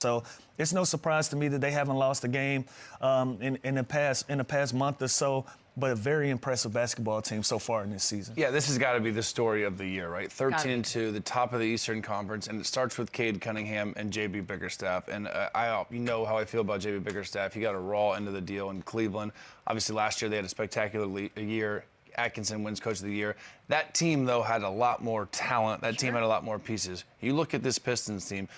So it's no surprise to me that they haven't lost a game in the past month or so, but a very impressive basketball team so far in this season. Yeah, this has got to be the story of the year, right? 13-2, the top of the Eastern Conference, and it starts with Cade Cunningham and JB Bickerstaff. And you know how I feel about JB Bickerstaff. He got a raw end of the deal in Cleveland. Obviously, last year they had a spectacular year. Atkinson wins Coach of the Year. That team, though, had a lot more talent. That team had a lot more pieces. You look at this Pistons team.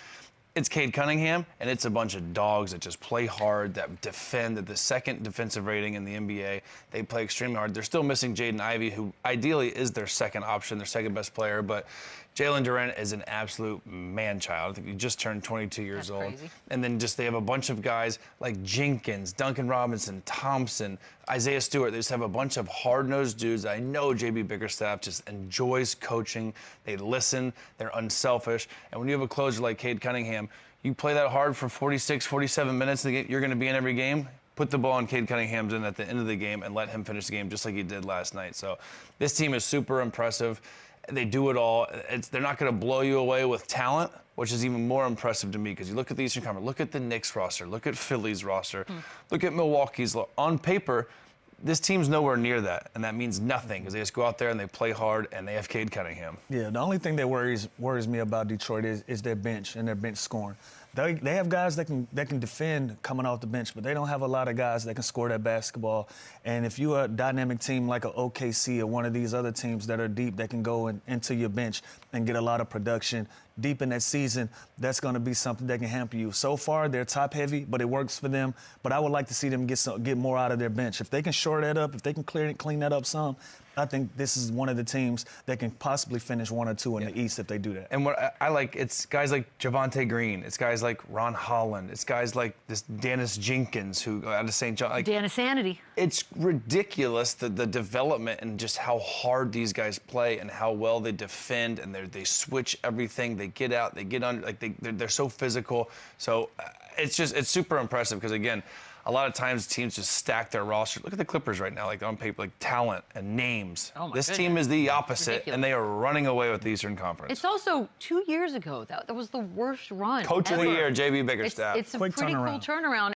It's Cade Cunningham, and it's a bunch of dogs that just play hard, that defend at the second defensive rating in the NBA. They play extremely hard. They're still missing Jaden Ivey, who ideally is their second option, their second best player, but Jalen Duren is an absolute man-child. I think he just turned 22 years old. Crazy. And then they have a bunch of guys like Jenkins, Duncan Robinson, Thompson, Isaiah Stewart. They just have a bunch of hard-nosed dudes. I know JB Bickerstaff just enjoys coaching. They listen. They're unselfish. And when you have a closer like Cade Cunningham, you play that hard for 46, 47 minutes, you're going to be in every game. Put the ball in Cade Cunningham's in at the end of the game and let him finish the game just like he did last night. So this team is super impressive. They do it all. They're not going to blow you away with talent, which is even more impressive to me because you look at the Eastern Conference, look at the Knicks roster, look at Philly's roster, look at Milwaukee's. On paper, this team's nowhere near that, and that means nothing because they just go out there and they play hard and they have Cade Cunningham. Yeah, the only thing that worries me about Detroit is their bench and their bench scoring. They have guys that can defend coming off the bench, but they don't have a lot of guys that can score that basketball. And if you're a dynamic team like an OKC or one of these other teams that are deep that can go into your bench and get a lot of production deep in that season, that's going to be something that can hamper you. So far, they're top heavy, but it works for them. But I would like to see them get more out of their bench. If they can shore that up, if they can clean that up some, I think this is one of the teams that can possibly finish 1 or 2 in the East if they do that. And what I like, it's guys like Javonte Green. It's guys like Ron Holland. It's guys like this Dennis Jenkins, who out of St. John. Like, Dennis Sanity. It's ridiculous, the development and just how hard these guys play and how well they defend and they switch everything. They get out, they get under, like they're so physical. So it's super impressive because, again, a lot of times teams just stack their roster. Look at the Clippers right now, like on paper, like talent and names. This team is the opposite, and they are running away with the Eastern Conference. It's also 2 years ago. That was the worst run Coach ever. of the Year, JB Bickerstaff. It's a pretty cool turnaround.